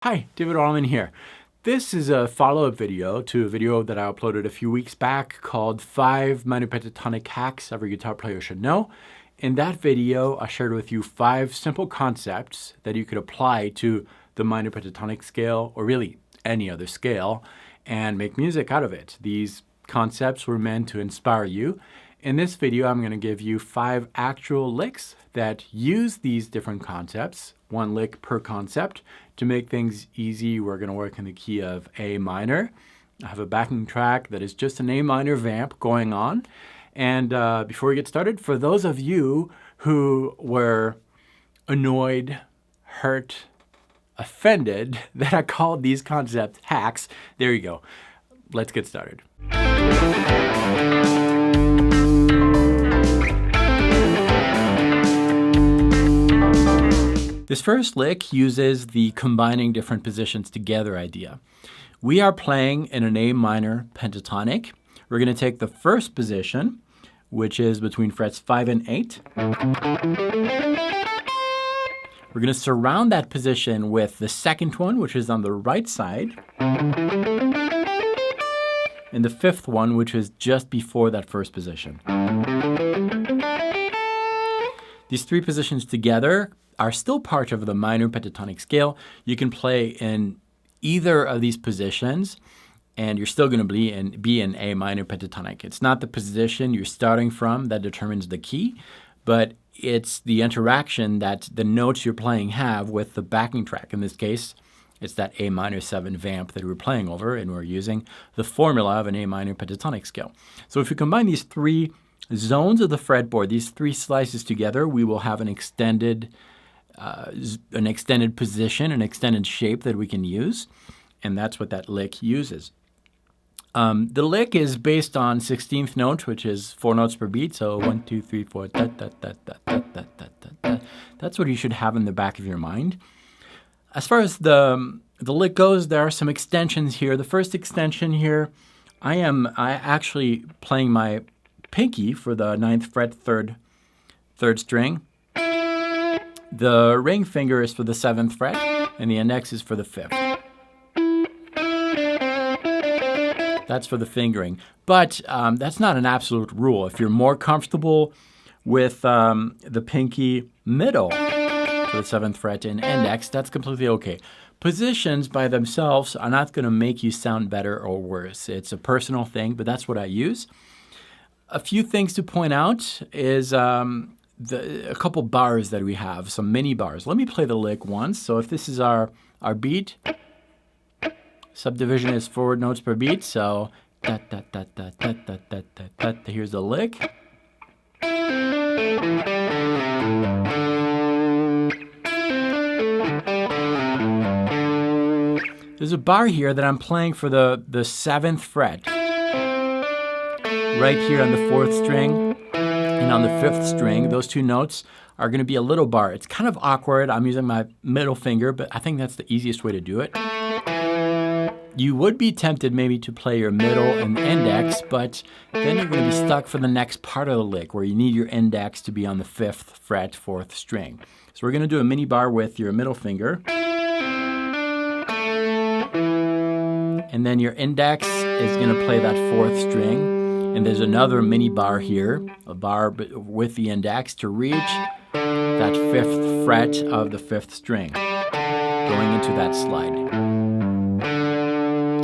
Hi, David Wallimann here. This is a follow-up video to a video that I uploaded a few weeks back called 5 minor pentatonic hacks every guitar player should know. In that video, I shared with you 5 simple concepts that you could apply to the minor pentatonic scale, or really any other scale, and make music out of it. These concepts were meant to inspire you. In this video, I'm going to give you 5 actual licks that use these different concepts, 1 lick per concept. To make things easy, we're going to work in the key of A minor. I have a backing track that is just an A minor vamp going on. And before we get started, for those of you who were annoyed, hurt, offended that I called these concepts hacks, there you go. Let's get started. This first lick uses the combining different positions together idea. We are playing in an A minor pentatonic. We're going to take the first position, which is between frets 5 and 8. We're going to surround that position with the second one, which is on the right side, and the fifth one, which is just before that first position. These 3 positions together are still part of the minor pentatonic scale. You can play in either of these positions, and you're still going to be in A minor pentatonic. It's not the position you're starting from that determines the key, but it's the interaction that the notes you're playing have with the backing track. In this case, it's that A minor 7 vamp that we're playing over, and we're using the formula of an A minor pentatonic scale. So if you combine these 3 zones of the fretboard, these 3 slices together, we will have an extended position, an extended shape that we can use, and that's what that lick uses. The lick is based on 16th note, which is 4 notes per beat, so 1, 2, 3, 4, da, da, da, da, da, da, da, da. That's what you should have in the back of your mind. As far as the lick goes, there are some extensions here. The first extension here, I actually playing my pinky for the 9th fret, 3rd string. The ring finger is for the 7th fret, and the index is for the 5th. That's for the fingering. But that's not an absolute rule. If you're more comfortable with the pinky middle for the 7th fret and index, that's completely okay. Positions by themselves are not going to make you sound better or worse. It's a personal thing, but that's what I use. A few things to point out is a couple bars that we have, some mini bars. Let me play the lick once. So if this is our beat, subdivision is 4 notes per beat. So da, da, da, da, da, da, da, da, da. Here's the lick. There's a bar here that I'm playing for the 7th fret, right here on the 4th string. And on the 5th string, those 2 notes are going to be a little bar. It's kind of awkward. I'm using my middle finger, but I think that's the easiest way to do it. You would be tempted maybe to play your middle and index, but then you're going to be stuck for the next part of the lick where you need your index to be on the 5th fret, 4th string. So we're going to do a mini bar with your middle finger. And then your index is going to play that 4th string. And there's another mini bar here, a bar with the index to reach that 5th fret of the 5th string, going into that slide.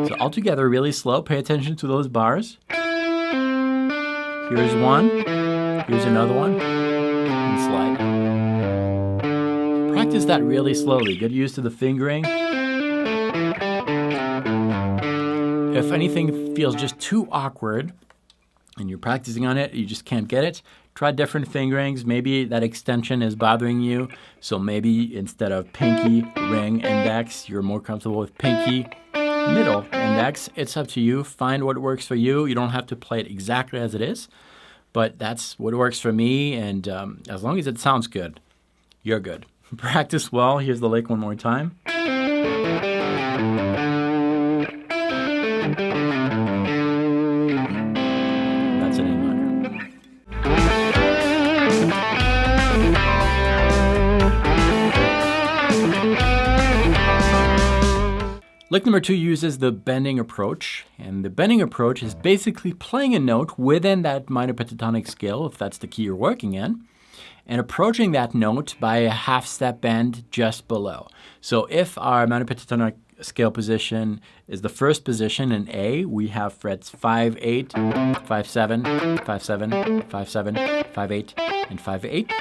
So altogether, really slow. Pay attention to those bars. Here's one. Here's another one. And slide. Practice that really slowly. Get used to the fingering. If anything feels just too awkward, and you're practicing on it, you just can't get it, try different fingerings. Maybe that extension is bothering you, so maybe instead of pinky, ring, index, you're more comfortable with pinky, middle, index. It's up to you. Find what works for you. You don't have to play it exactly as it is, but that's what works for me, and as long as it sounds good, you're good. Practice well. Here's the lick one more time. That's an A minor. Lick number 2 uses the bending approach, and the bending approach is basically playing a note within that minor pentatonic scale, if that's the key you're working in, and approaching that note by a half-step bend just below. So if our minor pentatonic scale position is the first position in A, we have frets 5, 8, 5, 7, 5, 7, 5, 7, 5, 8, and 5, 8.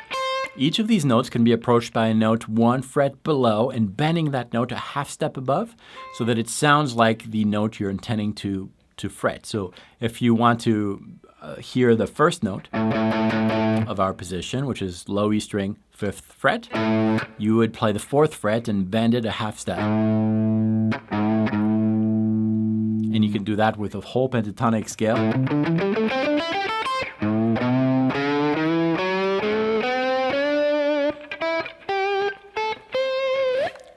Each of these notes can be approached by a note 1 fret below and bending that note a half step above so that it sounds like the note you're intending to fret. So if you want to hear the first note of our position, which is low E string, 5th fret, you would play the 4th fret and bend it a half step. And you can do that with a whole pentatonic scale.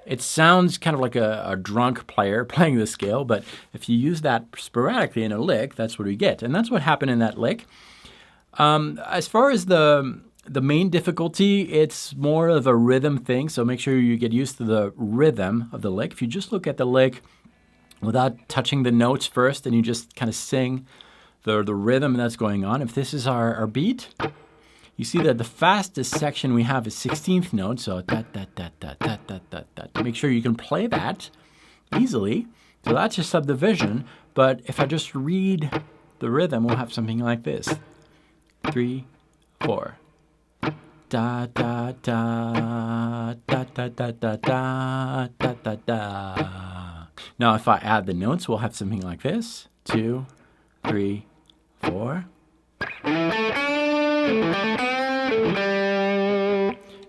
It sounds kind of like a drunk player playing the scale, but if you use that sporadically in a lick, that's what we get. And that's what happened in that lick. As far as the main difficulty, it's more of a rhythm thing, so make sure you get used to the rhythm of the lick. If you just look at the lick without touching the notes first and you just kind of sing the rhythm that's going on, if this is our beat, you see that the fastest section we have is 16th note, so make sure you can play that easily. So that's your subdivision, but if I just read the rhythm, we'll have something like this. 3, 4. Da da da da da da da da da da da. Now if I add the notes, we'll have something like this. 2, 3, 4.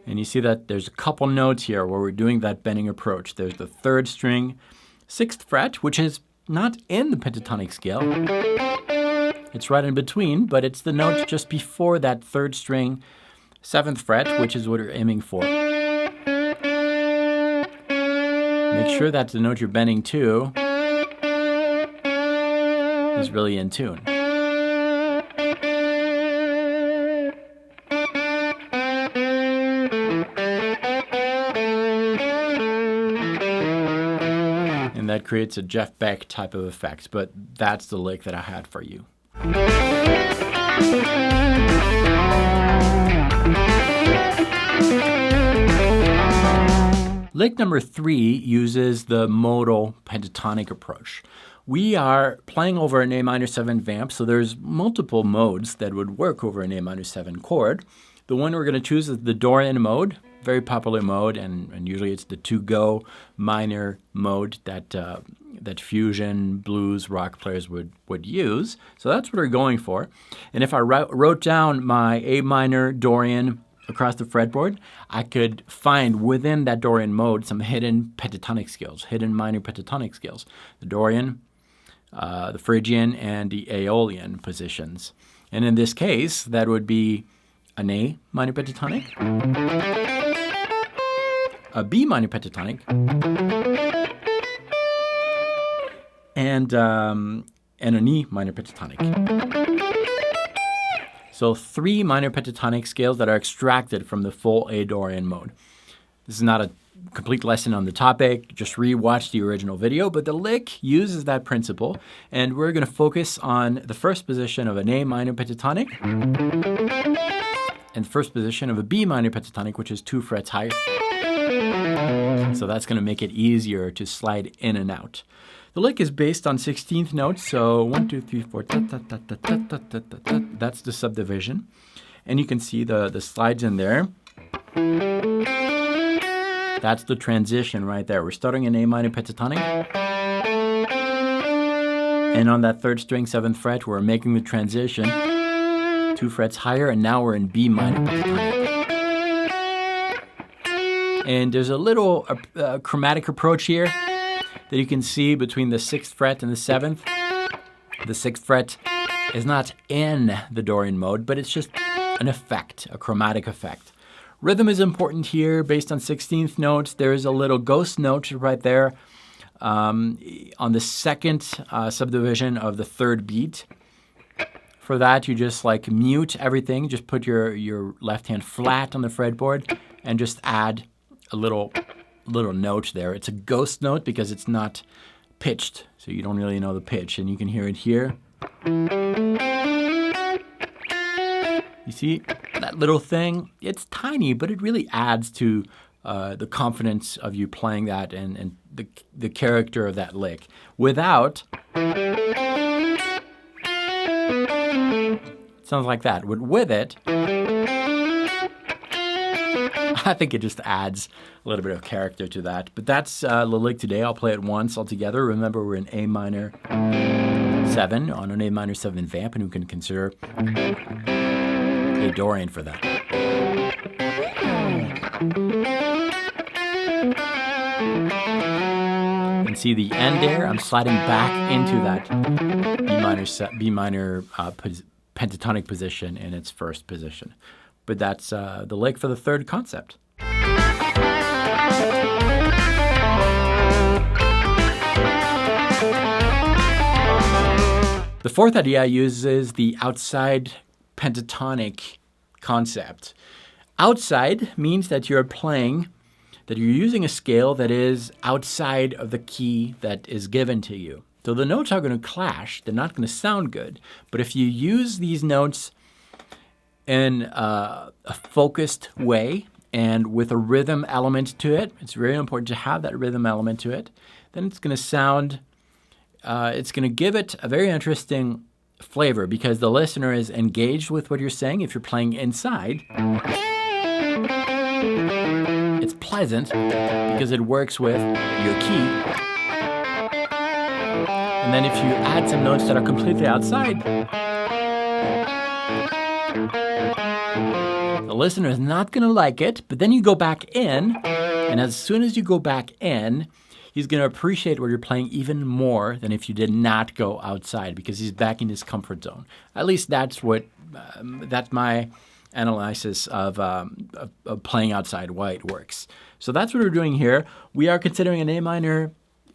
And you see that there's a couple notes here where we're doing that bending approach. There's the 3rd string, 6th fret, which is not in the pentatonic scale. It's right in between, but it's the note just before that 3rd string, 7th fret, which is what you're aiming for. Make sure that the note you're bending to is really in tune. And that creates a Jeff Beck type of effect, but that's the lick that I had for you. Lick number 3 uses the modal pentatonic approach. We are playing over an A minor 7 vamp, so there's multiple modes that would work over an A minor 7 chord. The one we're going to choose is the Dorian mode, very popular mode, and usually it's the to-go minor mode that fusion, blues, rock players would use. So that's what we're going for. And if I wrote down my A minor Dorian across the fretboard, I could find within that Dorian mode some hidden pentatonic scales, hidden minor pentatonic scales. The Dorian, the Phrygian, and the Aeolian positions. And in this case, that would be an A minor pentatonic, a B minor pentatonic, and an E minor pentatonic. So 3 minor pentatonic scales that are extracted from the full A Dorian mode. This is not a complete lesson on the topic, just rewatch the original video, but the lick uses that principle, and we're going to focus on the first position of an A minor pentatonic and first position of a B minor pentatonic, which is 2 frets higher. So that's going to make it easier to slide in and out. The lick is based on 16th notes, so 1, 2, 3, 4, that's the subdivision. And you can see the slides in there. That's the transition right there. We're starting in A minor pentatonic. And on that 3rd string, 7th fret, we're making the transition 2 frets higher, and now we're in B minor pentatonic. And there's a little chromatic approach here that you can see between the 6th fret and the 7th. The 6th fret is not in the Dorian mode, but it's just an effect, a chromatic effect. Rhythm is important here based on 16th notes. There's a little ghost note right there on the 2nd subdivision of the 3rd beat. For that, you just like mute everything. Just put your left hand flat on the fretboard and just add a little little note there. It's a ghost note because it's not pitched, so you don't really know the pitch, and you can hear it here. You see that little thing? It's tiny, but it really adds to the confidence of you playing that and the character of that lick. Without, it sounds like that. With it, I think it just adds a little bit of character to that. But that's the lick today. I'll play it once altogether. Remember, we're in A minor 7 on an A minor 7 vamp, and we can consider a Dorian for that. And see the end there? I'm sliding back into that B minor pentatonic position in its first position. But that's the lick for the third concept. The fourth idea uses the outside pentatonic concept. Outside means that you're using a scale that is outside of the key that is given to you. So the notes are going to clash. They're not going to sound good. But if you use these notes in a focused way and with a rhythm element to it, it's very important to have that rhythm element to it, then it's going to sound, it's going to give it a very interesting flavor because the listener is engaged with what you're saying. If you're playing inside, it's pleasant because it works with your key. And then if you add some notes that are completely outside, the listener is not going to like it, but then you go back in, and as soon as you go back in, he's going to appreciate what you're playing even more than if you did not go outside because he's back in his comfort zone. At least that's my analysis of playing outside, why it works. So that's what we're doing here. We are considering an A minor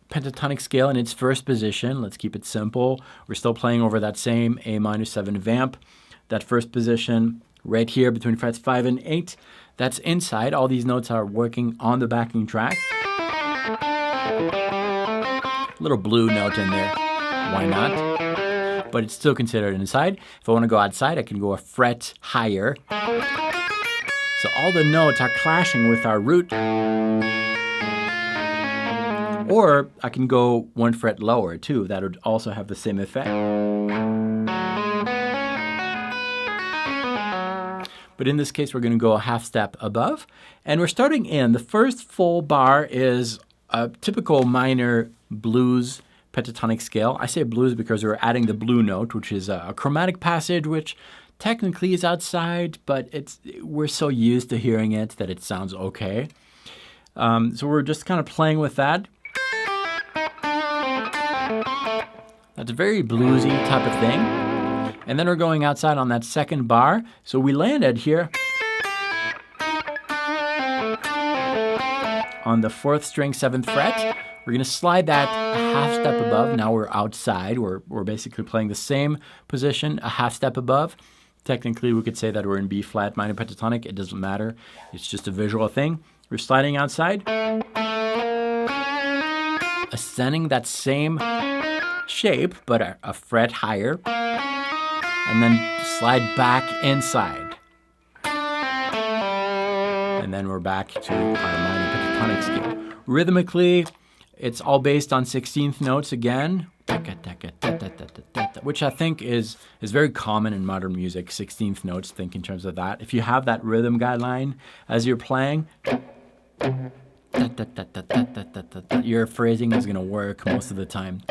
pentatonic scale in its first position. Let's keep it simple. We're still playing over that same A minor 7 vamp. That first position right here between frets 5 and 8, that's inside. All these notes are working on the backing track. Little blue note in there. Why not? But it's still considered inside. If I want to go outside, I can go a fret higher. So all the notes are clashing with our root. Or I can go one fret lower too. That would also have the same effect. But in this case, we're going to go a half step above. And we're starting in. The first full bar is a typical minor blues pentatonic scale. I say blues because we're adding the blue note, which is a chromatic passage, which technically is outside, but we're so used to hearing it that it sounds okay. So we're just kind of playing with that. That's a very bluesy type of thing. And then we're going outside on that second bar. So we landed here on the 4th string, 7th fret. We're going to slide that a half step above. Now we're outside. We're basically playing the same position, a half step above. Technically, we could say that we're in B flat minor pentatonic. It doesn't matter. It's just a visual thing. We're sliding outside, ascending that same shape, but a fret higher, and then slide back inside. And then we're back to our minor pentatonic scale. Rhythmically, it's all based on 16th notes again, which I think is very common in modern music, 16th notes, think in terms of that. If you have that rhythm guideline as you're playing, your phrasing is going to work most of the time.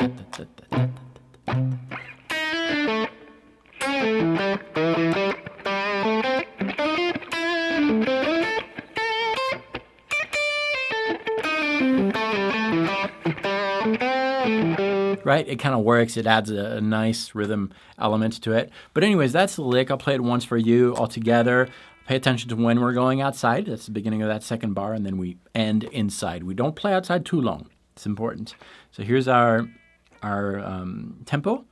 Right? It kind of works. It adds a nice rhythm element to it. But anyways, that's the lick. I'll play it once for you all together. Pay attention to when we're going outside. That's the beginning of that second bar, and then we end inside. We don't play outside too long. It's important. So here's our tempo.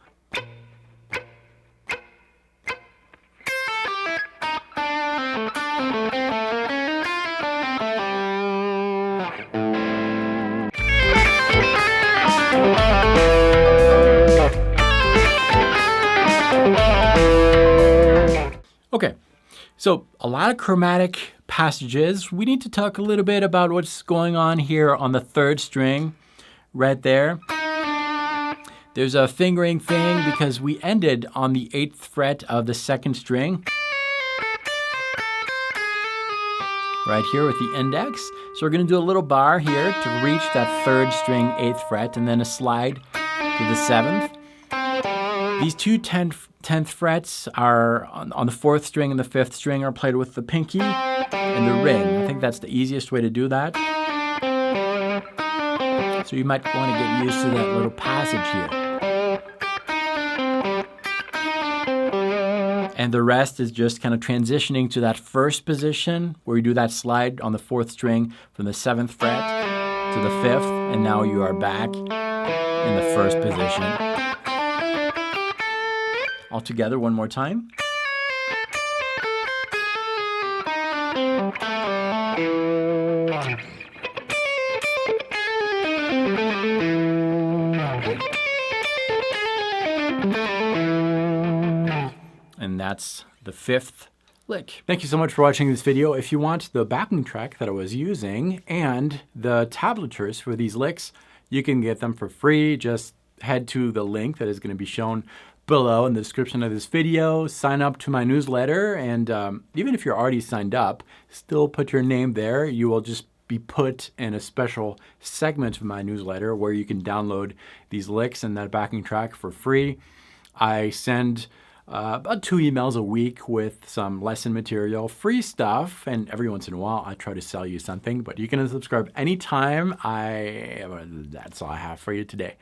So a lot of chromatic passages. We need to talk a little bit about what's going on here on the 3rd string right there. There's a fingering thing because we ended on the 8th fret of the 2nd string. Right here with the index. So we're going to do a little bar here to reach that 3rd string 8th fret and then a slide to the 7th. These two 10th frets are on the 4th string and the 5th string are played with the pinky and the ring. I think that's the easiest way to do that. So you might want to get used to that little passage here. And the rest is just kind of transitioning to that first position where you do that slide on the 4th string from the 7th fret to the 5th, and now you are back in the 1st position. All together one more time. And that's the 5th lick. Thank you so much for watching this video. If you want the backing track that I was using and the tablatures for these licks, you can get them for free. Just head to the link that is going to be shown below in the description of this video. Sign up to my newsletter, and even if you're already signed up, still put your name there. You will just be put in a special segment of my newsletter where you can download these licks and that backing track for free. I send about 2 emails a week with some lesson material, free stuff, and every once in a while I try to sell you something, but you can subscribe anytime. That's all I have for you today.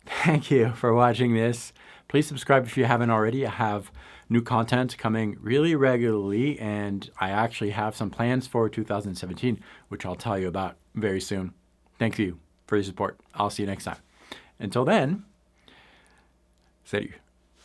Thank you for watching this. Please subscribe if you haven't already. I have new content coming really regularly, and I actually have some plans for 2017, which I'll tell you about very soon. Thank you for your support. I'll see you next time. Until then, salut.